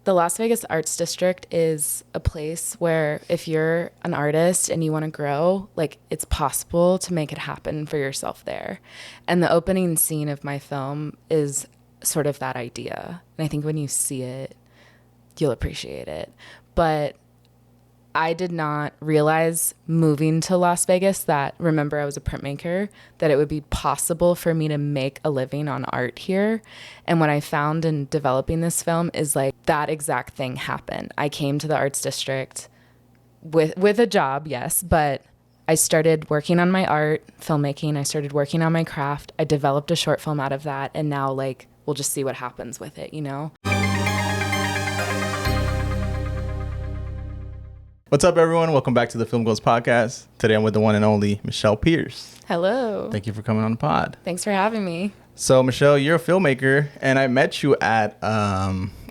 the Las Vegas Arts District is a place where if you're an artist and you want to grow, like it's possible to make it happen for yourself there. And the opening scene of my film is sort of that idea. And I think when you see it, you'll appreciate it. But I did not realize moving to Las Vegas that, remember I was a printmaker, that it would be possible for me to make a living on art here. And what I found in developing this film is like that exact thing happened. I came to the Arts District with a job, yes, but I started working on my art, filmmaking. I started working on my craft. I developed a short film out of that. And now like, we'll just see what happens with it, you know? What's up, everyone? Welcome back to the Film Goals Podcast. Today I'm with the one and only Michelle Pearce. Hello. Thank you for coming on the pod. Thanks for having me. So, Michelle, you're a filmmaker, and I met you at,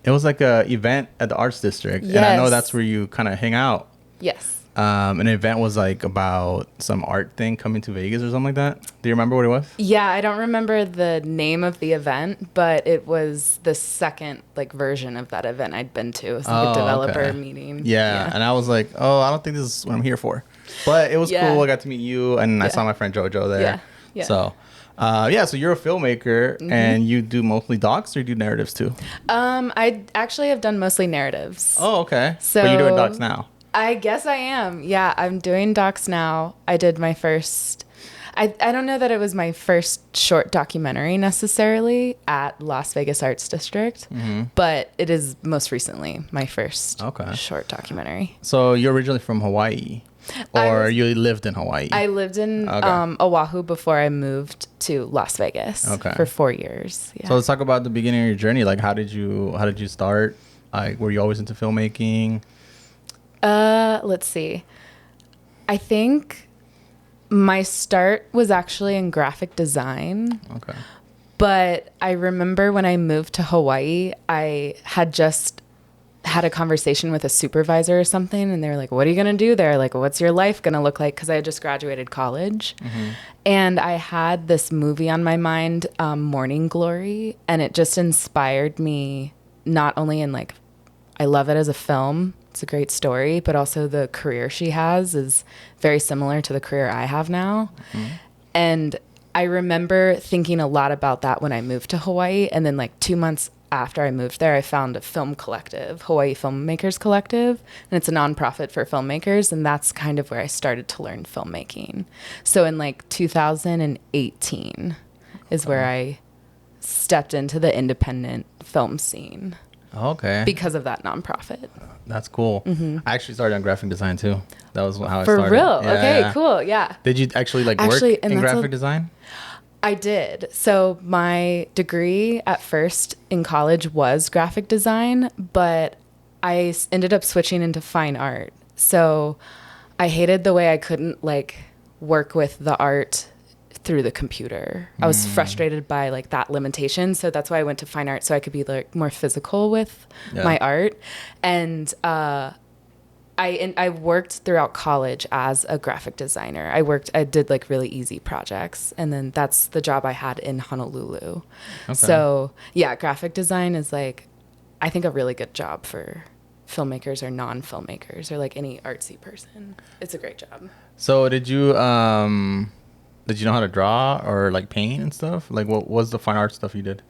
it was like a event at the Arts District. Yes. And I know that's where you kind of hang out. Yes. An event was like about some art thing coming to Vegas or something like that. Do you remember what it was? Yeah, I don't remember the name of the event, but it was the second like version of that event I'd been to. It was like a developer meeting. Yeah, and I was like, oh, I don't think this is what I'm here for. But it was cool. I got to meet you, and I saw my friend Jojo there. Yeah. So, so you're a filmmaker, and you do mostly docs, or you do narratives too? I actually have done mostly narratives. Oh, okay. So but you're doing docs now. I guess I am. Yeah, I'm doing docs now. I did my first, I don't know that it was my first short documentary necessarily at Las Vegas Arts District, but it is most recently my first short documentary. So you're originally from Hawaii, or you lived in Hawaii? I lived in Oahu before I moved to Las Vegas for 4 years. Yeah. So let's talk about the beginning of your journey. Like, how did you start? Like, were you always into filmmaking? Let's see. I think my start was actually in graphic design. Okay. But I remember when I moved to Hawaii, I had just had a conversation with a supervisor or something, and they were like, what are you going to do there? Like, what's your life going to look like? Because I had just graduated college. And I had this movie on my mind, Morning Glory, and it just inspired me not only in like, I love it as a film. It's a great story, but also the career she has is very similar to the career I have now. And I remember thinking a lot about that when I moved to Hawaii. And then like 2 months after I moved there, I found a film collective, Hawaii Filmmakers Collective. And it's a nonprofit for filmmakers. And that's kind of where I started to learn filmmaking. So in like 2018 is where I stepped into the independent film scene. Okay. Because of that nonprofit. That's cool. I actually started on graphic design too. That was how I For started. real? Yeah, okay, yeah. cool. Yeah. Did you actually work in graphic design? I did. So my degree at first in college was graphic design, but I ended up switching into fine art. So I hated the way I couldn't work with the art through the computer. I was frustrated by that limitation. So that's why I went to fine art, so I could be more physical with my art. And I worked throughout college as a graphic designer. I did really easy projects, and then that's the job I had in Honolulu. Okay. So yeah, graphic design is I think a really good job for filmmakers or non-filmmakers or any artsy person. It's a great job. So did you know how to draw or paint and stuff? What was the fine art stuff you did?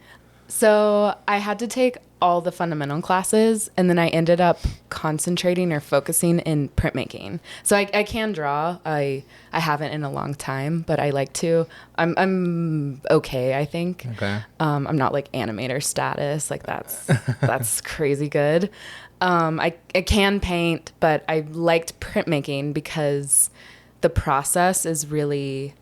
So I had to take all the fundamental classes, and then I ended up concentrating or focusing in printmaking. So I can draw. I haven't in a long time, but I like to. I'm okay, I think. Okay. I'm not animator status. That's crazy good. I can paint, but I liked printmaking because the process is really.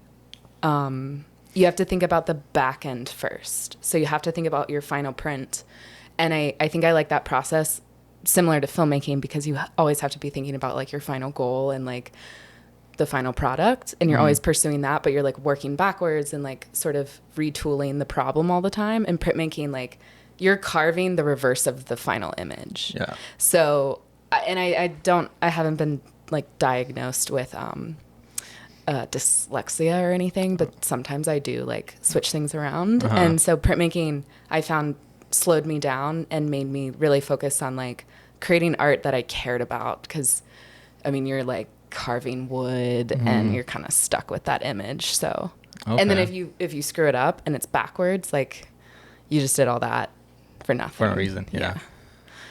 You have to think about the back end first. So you have to think about your final print. And I think I like that process similar to filmmaking because you always have to be thinking about your final goal and the final product. And you're always pursuing that, but you're working backwards and sort of retooling the problem all the time. And printmaking, you're carving the reverse of the final image. Yeah. So, and I haven't been diagnosed with, dyslexia or anything, but sometimes I do switch things around. And so printmaking I found slowed me down and made me really focus on like creating art that I cared about. Because, I mean, you're like carving wood and you're kind of stuck with that image. So, and then if you screw it up and it's backwards, like you just did all that for nothing. For no reason. Yeah.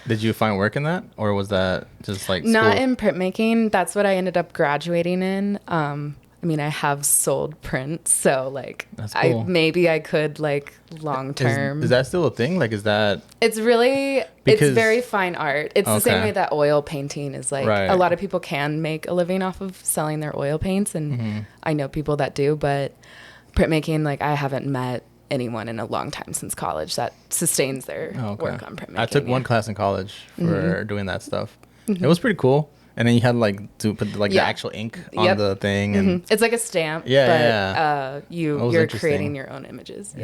Did you find work in that, or was that just like not school? in printmaking? That's what I ended up graduating in. I mean, I have sold prints, so like That's cool. I could like long term. Is that still a thing? Like, is that? It's really it's very fine art. It's the same way that oil painting is like a lot of people can make a living off of selling their oil paints, and I know people that do, but printmaking, like I haven't met anyone in a long time since college that sustains their work on printmaking. I took one class in college for doing that stuff. It was pretty cool. And then you had like to put like the actual ink on the thing, and it's like a stamp. You're creating your own images.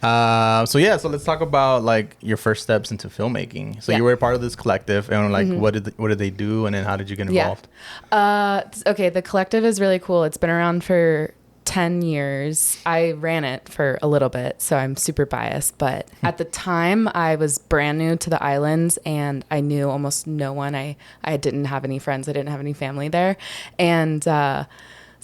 So let's talk about like your first steps into filmmaking. So you were a part of this collective, and like what did they do, and then how did you get involved? Okay, the collective is really cool. It's been around for 10 years. I ran it for a little bit, so I'm super biased. But at the time, I was brand new to the islands, and I knew almost no one. I didn't have any friends. I didn't have any family there. And so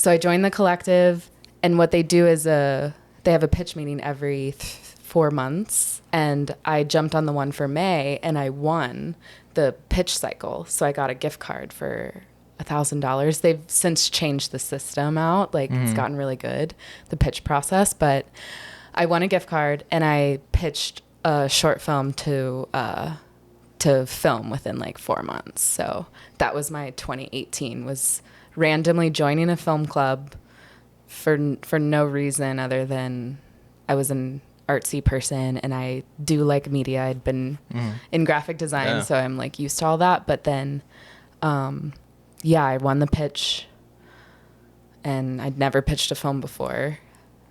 I joined the collective, and what they do is they have a pitch meeting every 4 months. And I jumped on the one for May, and I won the pitch cycle. So I got a gift card for $1,000. They've since changed the system out. Like it's gotten really good, the pitch process. But I won a gift card, and I pitched a short film to film within like 4 months. So that was my 2018. Was randomly joining a film club for no reason other than I was an artsy person and I do like media. I'd been in graphic design, so I'm like used to all that. But then I won the pitch, and I'd never pitched a film before.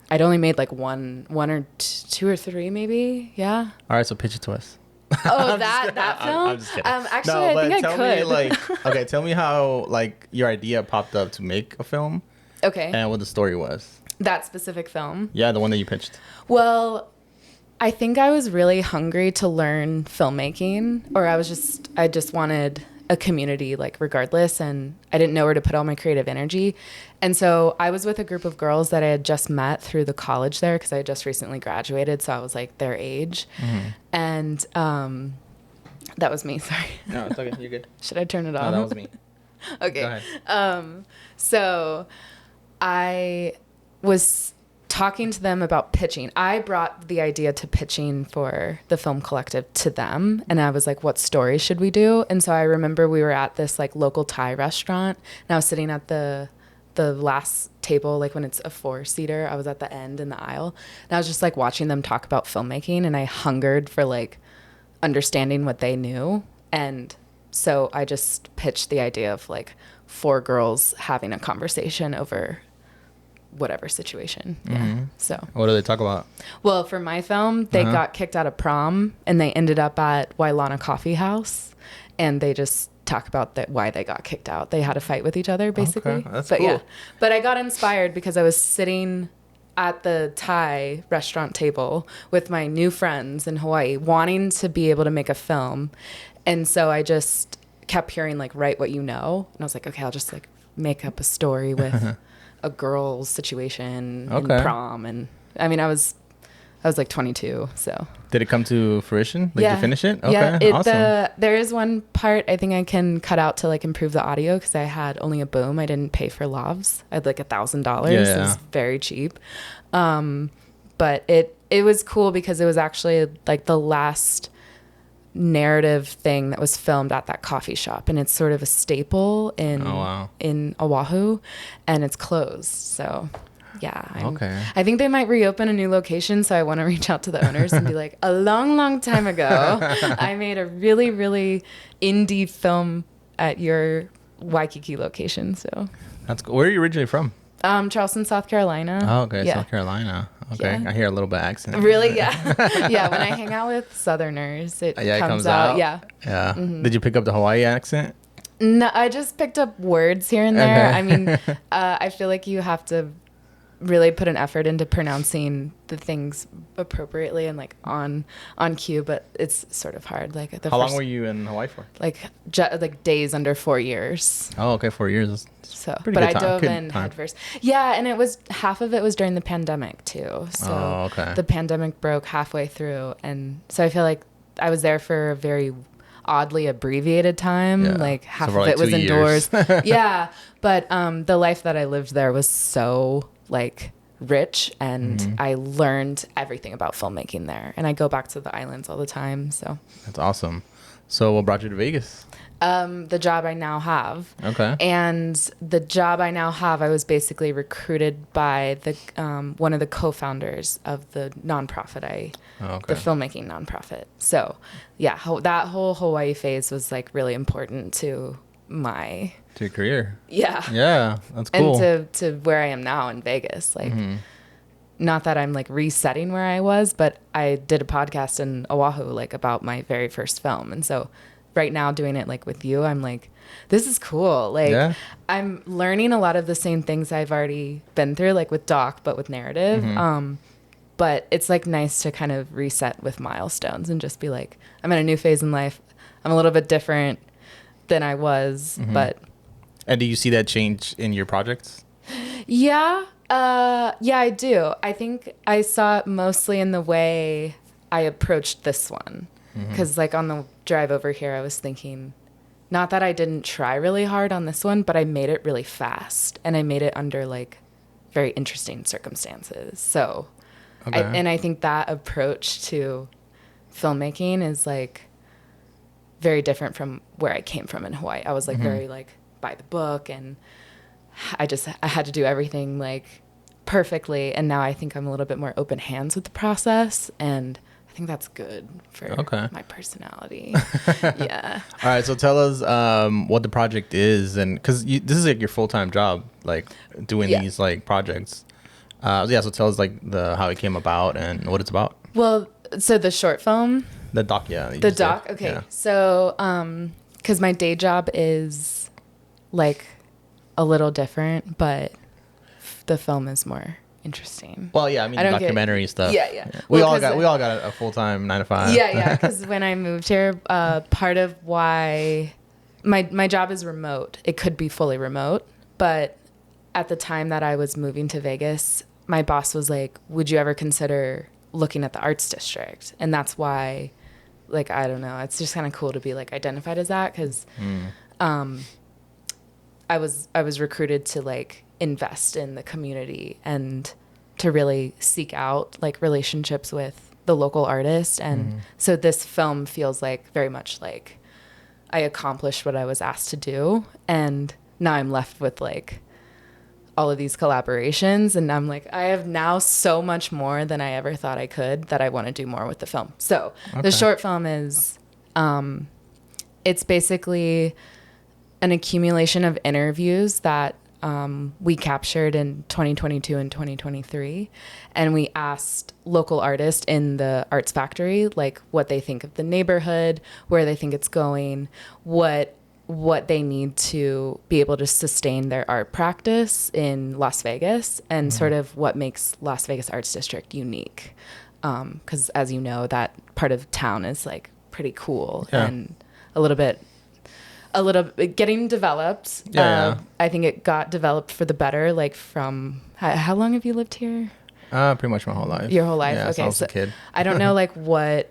I'd only made like one or two or three, maybe. Yeah. All right, so pitch it to us. Oh, that film? I'm just kidding. Actually, no, I think I could. Tell me how like your idea popped up to make a film. Okay. And what the story was. That specific film? Yeah, the one that you pitched. Well, I think I was really hungry to learn filmmaking, or I just wanted a community, like regardless, and I didn't know where to put all my creative energy. And so I was with a group of girls that I had just met through the college there, because I had just recently graduated, so I was like their age. And that was me. Sorry. No, it's okay. You're good. Should I turn it off? No, that was me. Okay. Go ahead. So I was talking to them about pitching. I brought the idea to pitching for the film collective to them, and I was like, what story should we do? And so I remember we were at this like local Thai restaurant, and I was sitting at the last table, like when it's a 4-seater, I was at the end in the aisle, and I was just like watching them talk about filmmaking, and I hungered for like understanding what they knew. And so I just pitched the idea of like 4 girls having a conversation over whatever situation. So what do they talk about? Well, for my film, they got kicked out of prom, and they ended up at Wailana Coffee House, and they just talk about why they got kicked out. They had a fight with each other, basically. Okay, that's cool. But I got inspired because I was sitting at the Thai restaurant table with my new friends in Hawaii, wanting to be able to make a film. And so I just kept hearing like, write what you know. And I was like, okay, I'll just like make up a story with a girl's situation in prom. And I mean, I was like 22, so. Did it come to fruition? Like, you finish it? Okay, yeah, awesome. There is one part I think I can cut out to like improve the audio, because I had only a boom. I didn't pay for lavs. I had like $1,000. It was very cheap. But it was cool because it was actually like the last narrative thing that was filmed at that coffee shop, and it's sort of a staple in Oahu, and it's closed. So I think they might reopen a new location, so I want to reach out to the owners and be like, a long time ago I made a really, really indie film at your Waikiki location. So that's cool. Where are you originally from? Charleston, South Carolina. Oh, okay. Yeah. South Carolina. Okay. Yeah. I hear a little bit of accent. Really? Yeah. Yeah. When I hang out with Southerners, it comes out. Yeah. Yeah. Did you pick up the Hawaii accent? No, I just picked up words here and there. Okay. I mean, I feel like you have to really put an effort into pronouncing the things appropriately and like on cue, but it's sort of hard. Like How long were you in Hawaii for? Like like days under 4 years. Oh, okay, 4 years. So, but I dove in headfirst. Yeah, and it was half of it was during the pandemic too. So the pandemic broke halfway through, and so I feel like I was there for a very oddly abbreviated time. Yeah. Like half of it was indoors. Yeah, but the life that I lived there was so like rich, and I learned everything about filmmaking there. And I go back to the islands all the time. So that's awesome. So what brought you to Vegas? The job I now have. Okay. And the job I now have, I was basically recruited by the one of the co-founders of the nonprofit the filmmaking nonprofit. So yeah, that whole Hawaii phase was like really important to your career. Yeah, that's cool. And to where I am now in Vegas, like not that I'm like resetting where I was, but I did a podcast in Oahu like about my very first film, and so right now doing it like with you, I'm like, this is cool. Like I'm learning a lot of the same things I've already been through, like with doc, but with narrative. But it's like nice to kind of reset with milestones and just be like, I'm in a new phase in life. I'm a little bit different than I was, but. And do you see that change in your projects? Yeah. Yeah, I do. I think I saw it mostly in the way I approached this one. Because like on the drive over here, I was thinking, not that I didn't try really hard on this one, but I made it really fast, and I made it under like very interesting circumstances. So, I think that approach to filmmaking is like very different from where I came from in Hawaii. I was like very like by the book, and I had to do everything like perfectly. And now I think I'm a little bit more open hands with the process, and I think that's good for my personality. Yeah. All right. So tell us what the project is, and because this is like your full-time job, like doing these like projects. So tell us like how it came about and what it's about. Well, so the short film. The doc, yeah. The doc, okay. Yeah. So, because my day job is like a little different, but the film is more interesting. Well, yeah, I mean, documentary stuff. Yeah. We all got a full-time 9 to 5. Yeah. Because when I moved here, part of why my job is remote. It could be fully remote, but at the time that I was moving to Vegas, my boss was like, "Would you ever consider looking at the arts district?" And that's why, like, I don't know. It's just kind of cool to be like identified as that, because I was recruited to like invest in the community and to really seek out like relationships with the local artists. And so this film feels like very much like I accomplished what I was asked to do, and now I'm left with like all of these collaborations, and I'm like, I have now so much more than I ever thought I could, that I want to do more with the film. So the short film is it's basically an accumulation of interviews that we captured in 2022 and 2023. And we asked local artists in the Arts Factory, like what they think of the neighborhood, where they think it's going, what they need to be able to sustain their art practice in Las Vegas, and sort of what makes Las Vegas Arts District unique. Because as you know, that part of town is like pretty cool and a little bit getting developed. I think it got developed for the better, like from, how long have you lived here? Pretty much my whole life. Your whole life? Yeah, okay. I was a kid. I don't know like what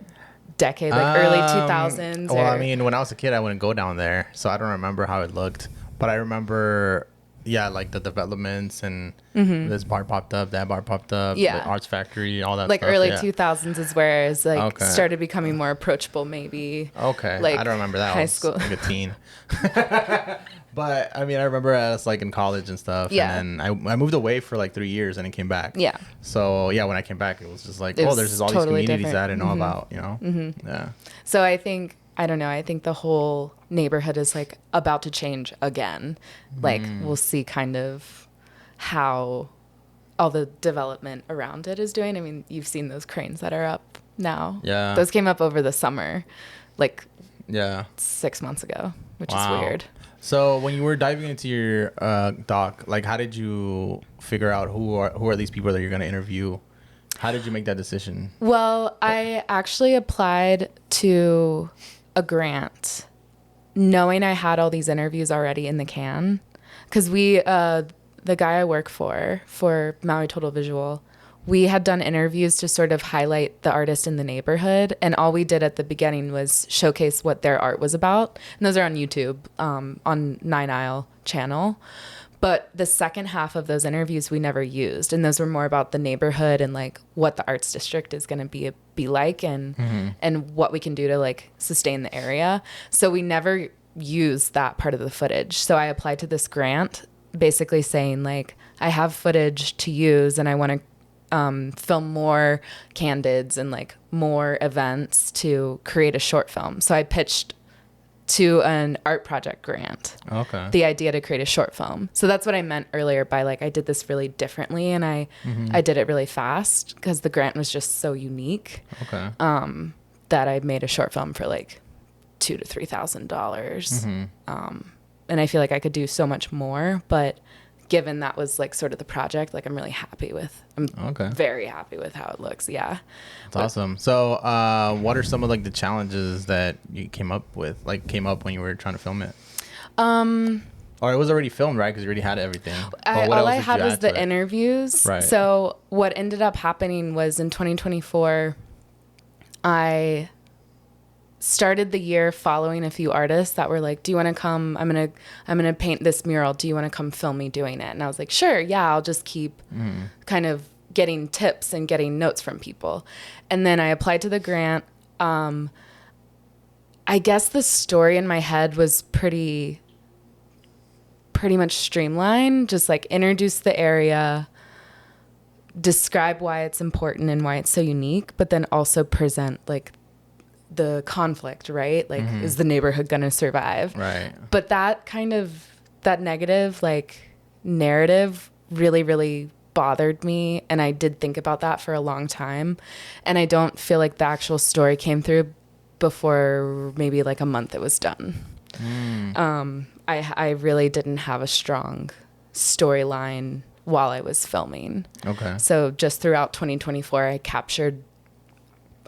decade, like early 2000s? Well, I mean, when I was a kid, I wouldn't go down there, so I don't remember how it looked. But I remember, like the developments, and this bar popped up, that bar popped up, the Arts Factory, all that like stuff. Early 2000s is where it's like started becoming more approachable, maybe. Okay. Like I don't remember that. High school. Like a teen. But I mean, I remember I was like in college and stuff. Yeah. And then I moved away for like 3 years and then came back. Yeah. So when I came back, it was just like, there's all totally these communities different. That I didn't know about, you know? Yeah. So I think the whole neighborhood is like about to change again. Like we'll see kind of how all the development around it is doing. I mean, you've seen those cranes that are up now. Yeah. Those came up over the summer, like 6 months ago, which is weird. So when you were diving into your doc, like how did you figure out who are these people that you're going to interview? How did you make that decision? Well, I actually applied to a grant knowing I had all these interviews already in the can. Because the guy I work for Maui Total Visual, we had done interviews to sort of highlight the artist in the neighborhood. And all we did at the beginning was showcase what their art was about. And those are on YouTube, on 9 Isle channel. But the second half of those interviews we never used. And those were more about the neighborhood and like what the arts district is going to be like and what we can do to like sustain the area. So we never used that part of the footage. So I applied to this grant basically saying like, I have footage to use and I want to film more candids and like more events to create a short film. So I pitched to an art project grant. Okay. The idea to create a short film. So that's what I meant earlier by like I did this really differently and I did it really fast because the grant was just so unique. Okay. That I made a short film for like $2,000 to $3,000. And I feel like I could do so much more, but given that was like sort of the project, like I'm very happy with how it looks. Yeah. That's awesome. So what are some of like the challenges that you came up when you were trying to film it? Or it was already filmed, right? Because you already had everything. All I had was the interviews. Right. So what ended up happening was in 2024, I started the year following a few artists that were like, do you want to come? I'm going to paint this mural. Do you want to come film me doing it? And I was like, sure. Yeah. I'll just keep kind of getting tips and getting notes from people. And then I applied to the grant. I guess the story in my head was pretty much streamlined, just like introduce the area, describe why it's important and why it's so unique, but then also present like the conflict, right? Like, is the neighborhood going to survive? Right. But that negative, like, narrative really, really bothered me. And I did think about that for a long time. And I don't feel like the actual story came through before maybe like a month it was done. I really didn't have a strong storyline while I was filming. Okay. So just throughout 2024, I captured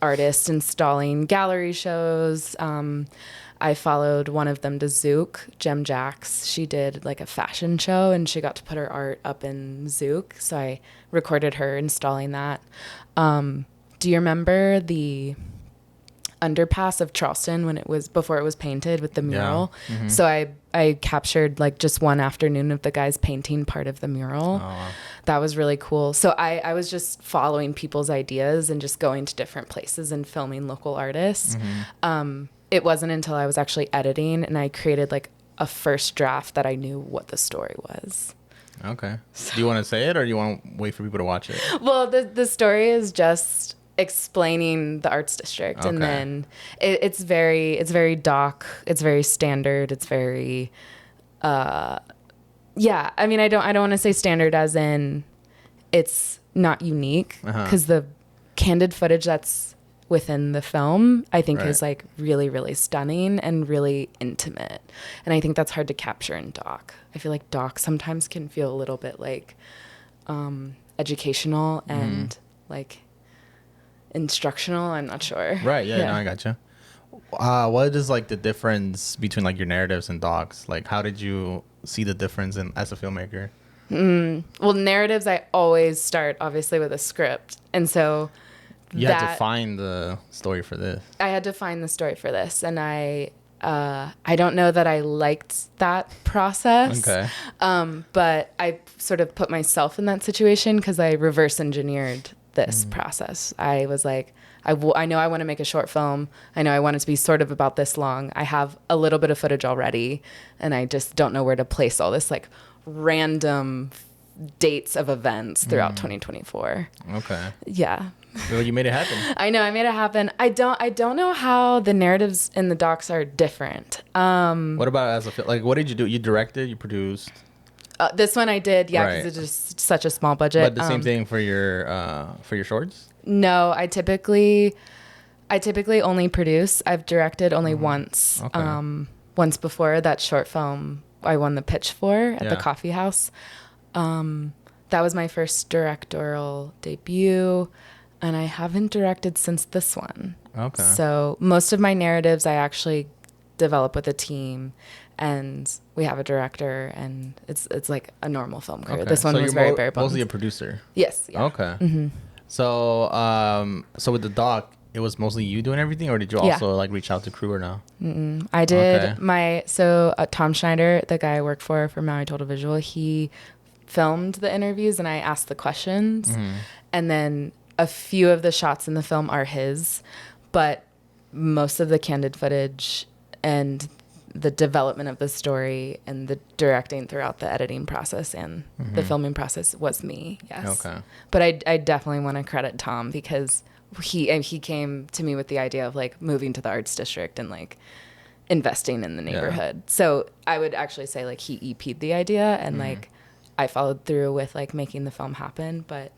artists installing gallery shows. I followed one of them to Zook, Jem Jacks. She did like a fashion show and she got to put her art up in Zook. So I recorded her installing that. Do you remember the underpass of Charleston before it was painted with the mural? Yeah. So I captured like just one afternoon of the guys painting part of the mural. Oh, wow. That was really cool. So I was just following people's ideas and just going to different places and filming local artists. It wasn't until I was actually editing and I created like a first draft that I knew what the story was. Okay. Do you want to say it or do you want to wait for people to watch it? Well, the story is just explaining the arts district. Okay. And then it's very doc, it's very standard, it's very yeah, I mean I don't want to say standard as in it's not unique because the candid footage that's within the film I think is like really, really stunning and really intimate, and I think that's hard to capture in doc. I feel like doc sometimes can feel a little bit like educational and like instructional. I'm not sure. Right. Yeah. No, I gotcha. What is like the difference between like your narratives and docs? Like, how did you see the difference as a filmmaker? Well, narratives, I always start obviously with a script, and so you had to find the story for this. I had to find the story for this, and I don't know that I liked that process. Okay. But I sort of put myself in that situation because I reverse engineered this process. I was like, I know I want to make a short film. I know I want it to be sort of about this long. I have a little bit of footage already, and I just don't know where to place all this like random dates of events throughout 2024. Okay. Yeah. Well, you made it happen. I know I made it happen. I don't know how the narratives in the docs are different. What about what did you do? You directed, you produced? This one I did, yeah, because it's just such a small budget. But the same thing for your shorts? No, I typically only produce. I've directed only once. Okay. once before, that short film I won the pitch for at the coffee house. That was my first directorial debut, and I haven't directed since this one. Okay. So most of my narratives I actually develop with a team, and we have a director, and it's like a normal film crew. Okay. This one was very bones. Mostly a producer. Yes. Yeah. Okay. Mm-hmm. So with the doc, it was mostly you doing everything, or did you also like reach out to crew or no? I did. Tom Schneider, the guy I work for Maui Total Visual, he filmed the interviews and I asked the questions, and then a few of the shots in the film are his, but most of the candid footage and the development of the story and the directing throughout the editing process and the filming process was me. Yes. Okay. But I definitely want to credit Tom, because he came to me with the idea of like moving to the arts district and like investing in the neighborhood. So I would actually say like he EP'd the idea, and like I followed through with like making the film happen, but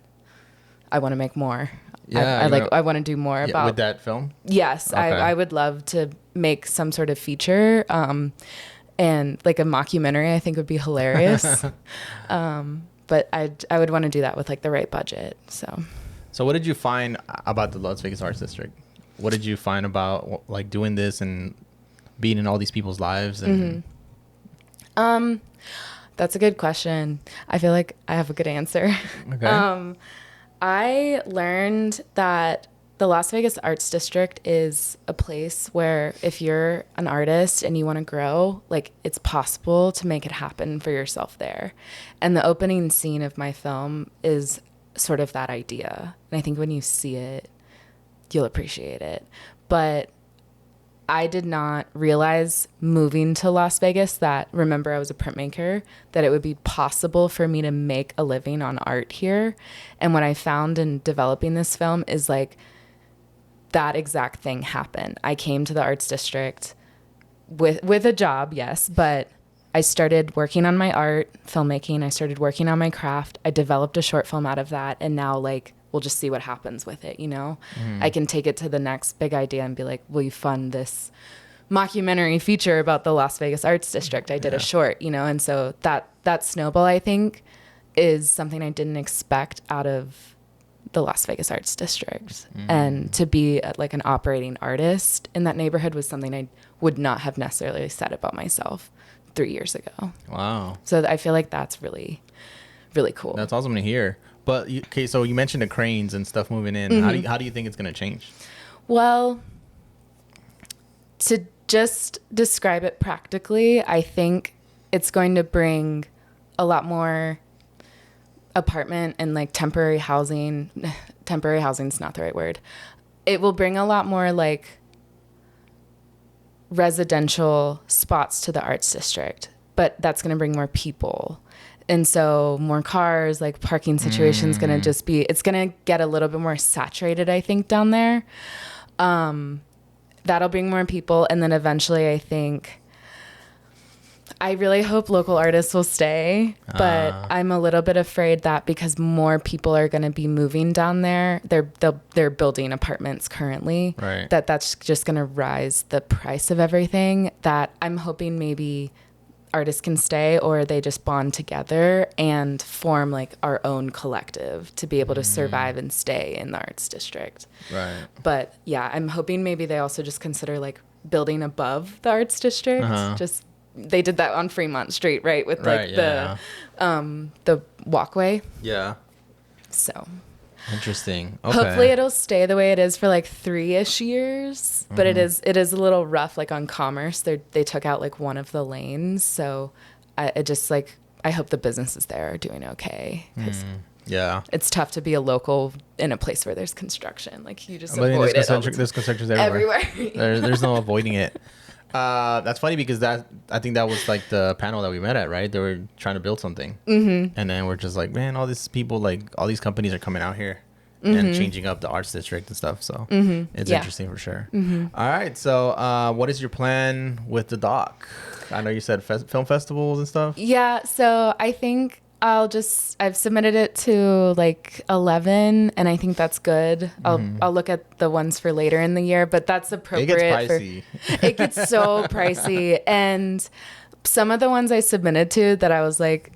I want to make more. Yeah. I want to do more about with that film. Yes. Okay. I would love to make some sort of feature, and like a mockumentary I think would be hilarious. But I would want to do that with like the right budget. So what did you find about the Las Vegas Arts District? What did you find about like doing this and being in all these people's lives? And that's a good question. I feel like I have a good answer. Okay. I learned that the Las Vegas Arts District is a place where if you're an artist and you want to grow, like it's possible to make it happen for yourself there. And the opening scene of my film is sort of that idea. And I think when you see it, you'll appreciate it. But I did not realize moving to Las Vegas that, remember I was a printmaker, that it would be possible for me to make a living on art here. And what I found in developing this film is like that exact thing happened. I came to the arts district with a job, yes, but I started working on my art, filmmaking. I started working on my craft. I developed a short film out of that. And now like, we'll just see what happens with it, you know? I can take it to the next big idea and be like, will you fund this mockumentary feature about the Las Vegas Arts District? I did a short, you know? And so that snowball, I think, is something I didn't expect out of the Las Vegas Arts District. And to be like an operating artist in that neighborhood was something I would not have necessarily said about myself 3 years ago. Wow. So I feel like that's really, really cool. That's awesome to hear. But okay, so you mentioned the cranes and stuff moving in. How do you think it's going to change? Well, to just describe it practically, I think it's going to bring a lot more apartment and like temporary housing. Temporary housing is not the right word. It will bring a lot more like residential spots to the arts district, but that's going to bring more people. And so more cars, like parking situations going to just be, it's going to get a little bit more saturated, I think, down there. That'll bring more people. And then eventually I think, I really hope local artists will stay, but I'm a little bit afraid that because more people are going to be moving down there, they're building apartments currently, right, that's just going to rise the price of everything. That I'm hoping maybe artists can stay, or they just bond together and form like our own collective to be able to survive and stay in the arts district. Right. But yeah, I'm hoping maybe they also just consider like building above the arts district. Just they did that on Fremont Street, right? With like the walkway. Yeah. So interesting. Okay. Hopefully it'll stay the way it is for like 3-ish years, but it is a little rough. Like on Commerce, they took out like one of the lanes, so I hope the businesses there are doing okay, because it's tough to be a local in a place where there's construction. Like you just avoid it. There's constructions everywhere. There's no avoiding it. That's funny because I think that was like the panel that we met at, right? They were trying to build something, and then we're just like, man, all these people, like all these companies are coming out here and changing up the arts district and stuff. So it's interesting for sure. All right, so what is your plan with the doc? I know you said film festivals and stuff. Yeah, so I think I've submitted it to like 11, and I think that's good. I'll look at the ones for later in the year, but that's appropriate. It gets pricey. It gets so pricey. And some of the ones I submitted to that I was like,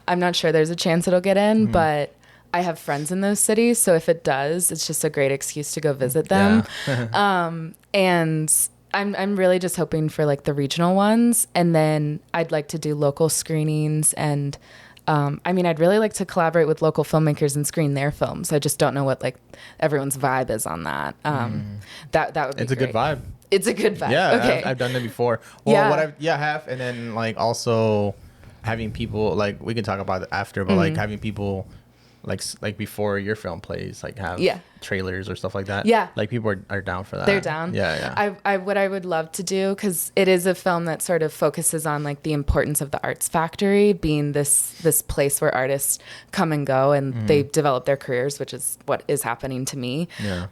I'm not sure there's a chance it'll get in, but I have friends in those cities. So if it does, it's just a great excuse to go visit them. Yeah. And I'm really just hoping for like the regional ones. And then I'd like to do local screenings. And I'd really like to collaborate with local filmmakers and screen their films. I just don't know what like everyone's vibe is on that. That would be It's a good vibe. It's a good vibe. Yeah, okay. I've done that before. Well, I have, and then like also having people like we can talk about it after, but like having people like before your film plays, like have trailers or stuff like that. Yeah, like people are down for that. They're down. Yeah. What I would love to do, because it is a film that sort of focuses on like the importance of the arts factory being this place where artists come and go and they develop their careers, which is what is happening to me. Yeah.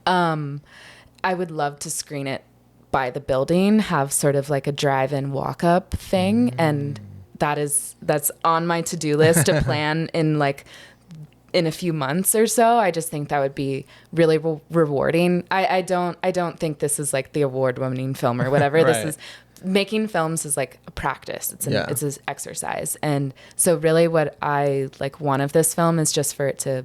I would love to screen it by the building, have sort of like a drive-in walk-up thing, and that's on my to-do list to plan in a few months or so. I just think that would be really rewarding. I don't think this is like the award-winning film or whatever. Right. This is making films is like a practice. It's an exercise, and so really what I like want of this film is just for it to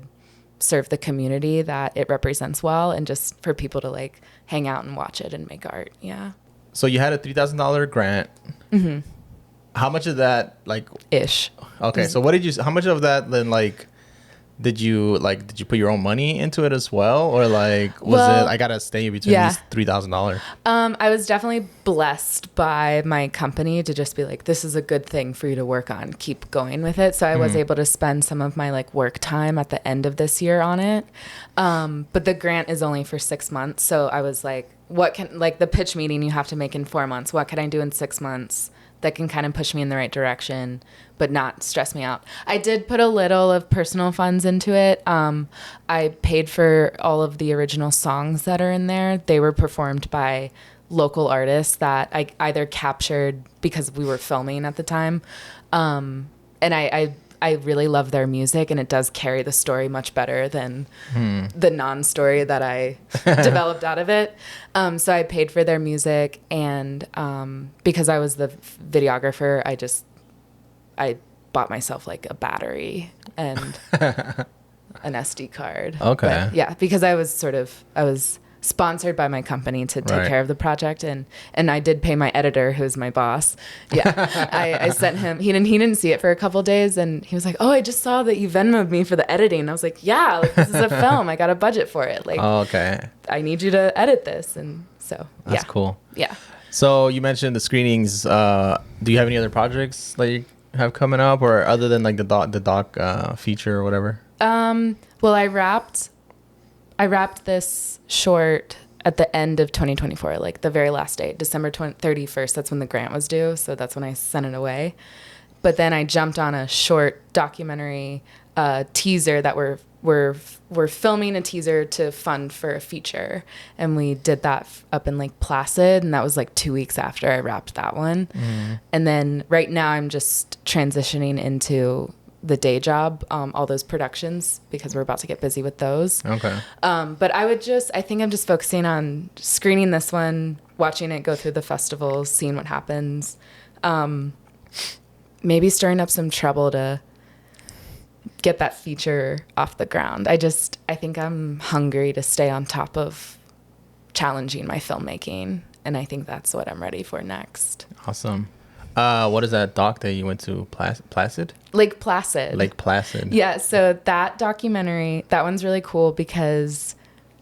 serve the community that it represents well, and just for people to like hang out and watch it and make art. Yeah. So you had a $3,000 grant. Mm-hmm. How much of that like ish? Okay, so how much of that then like did you put your own money into it as well, or like was it I gotta stay between these $3,000? I was definitely blessed by my company to just be like, this is a good thing for you to work on, keep going with it. So I was able to spend some of my like work time at the end of this year on it, but the grant is only for 6 months. So I was like, what can like the pitch meeting you have to make in 4 months, what can I do in 6 months that can kind of push me in the right direction but not stress me out? I did put a little of personal funds into it. I paid for all of the original songs that are in there. They were performed by local artists that I either captured because we were filming at the time. And I really love their music, and it does carry the story much better than the non-story that I developed out of it. So I paid for their music, and because I was the videographer, I bought myself like a battery and an SD card. Okay. But, because I was sponsored by my company to take care of the project, and I did pay my editor, who's my boss. I sent him, he didn't see it for a couple days, and he was like, oh, I just saw that you Venmo'd me for the editing. I was like, yeah, like this is a film, I got a budget for it, like okay, I need you to edit this. And so that's cool. Yeah. So you mentioned the screenings. Do you have any other projects that you have coming up, or other than like the doc feature or whatever? Well, I wrapped this short at the end of 2024, like the very last day, December 31st. That's when the grant was due, so that's when I sent it away. But then I jumped on a short documentary teaser that we're filming a teaser to fund for a feature, and we did that up in Lake Placid, and that was like 2 weeks after I wrapped that one. And then right now I'm just transitioning into the day job, all those productions, because we're about to get busy with those. Okay. But I think I'm just focusing on screening this one, watching it go through the festivals, seeing what happens. Maybe stirring up some trouble to get that feature off the ground. I think I'm hungry to stay on top of challenging my filmmaking, and I think that's what I'm ready for next. Awesome. What is that doc that you went to? Placid? Lake Placid. Lake Placid. Yeah, so that documentary, that one's really cool because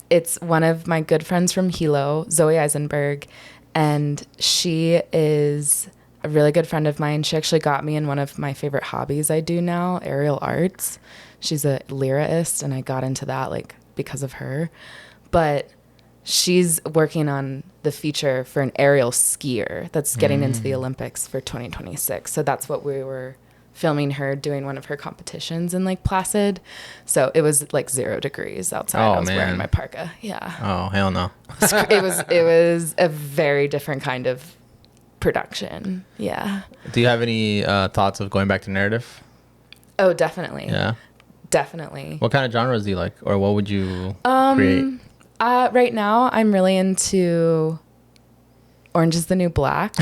it's one of my good friends from Hilo, Zoe Eisenberg, and she is a really good friend of mine. She actually got me in one of my favorite hobbies I do now, aerial arts. She's a lyricist, and I got into that like because of her. But she's working on the feature for an aerial skier that's getting into the Olympics for 2026. So that's what we were filming, her doing one of her competitions in Lake Placid. So it was like 0 degrees outside. I was wearing my parka. Yeah. Oh, hell no. It was a very different kind of production. Yeah. Do you have any thoughts of going back to narrative? Oh, definitely. Yeah. Definitely. What kind of genres do you like, or what would you create? Right now, I'm really into Orange is the New Black.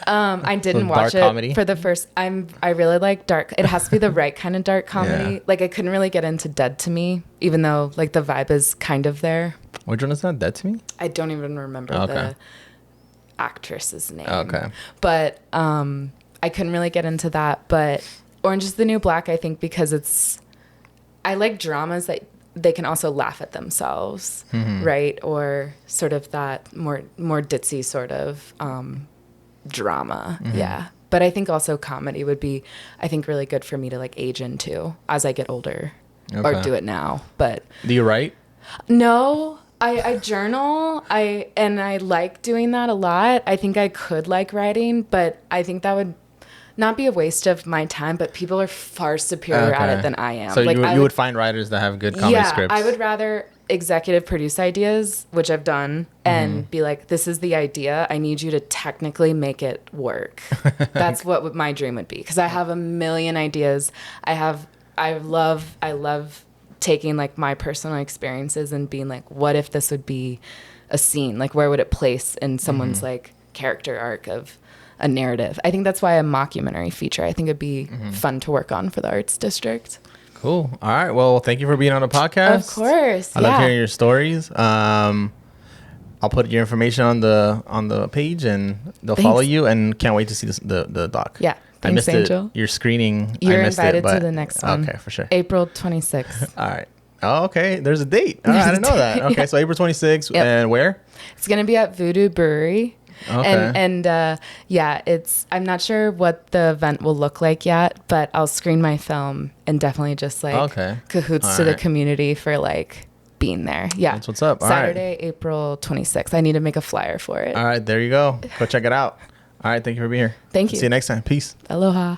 I didn't watch it comedy for the first. I really like dark. It has to be the right kind of dark comedy. Yeah. Like I couldn't really get into Dead to Me, even though like the vibe is kind of there. Which one is that? Dead to Me? I don't even remember the actress's name. Okay. But I couldn't really get into that. But Orange is the New Black, I think, because I like dramas that they can also laugh at themselves, right? Or sort of that more ditzy sort of drama. Yeah. But I think also comedy would be, I think, really good for me to like age into as I get older or do it now. But do you write? No, I journal. I like doing that a lot. I think I could like writing, but I think that would not be a waste of my time, but people are far superior at it than I am. So like, you would find writers that have good comedy scripts. I would rather executive produce ideas, which I've done, and be like, this is the idea. I need you to technically make it work. That's what my dream would be, because I have a million ideas. I love taking like my personal experiences and being like, what if this would be a scene? Like, where would it place in someone's like character arc of a narrative? I think that's why a mockumentary feature, I think it'd be fun to work on for the arts district. Cool. All right. Well, thank you for being on the podcast. Of course. I love hearing your stories. I'll put your information on the page, and they'll follow you, and can't wait to see the doc. Yeah. Thanks, I missed Angel. Your screening. You're invited to the next one. Okay, for sure. April 26th. All right. Oh, okay. There's a date. All right, I didn't know that. Okay, so April 26th. Yep. And where? It's going to be at Voodoo Brewery. Okay. And I'm not sure what the event will look like yet, but I'll screen my film and definitely just like cahoots to the community for like being there. Yeah. That's what's up. Saturday, April 26th. I need to make a flyer for it. All right. There you go. Go check it out. All right. Thank you for being here. Thank you. See you next time. Peace. Aloha.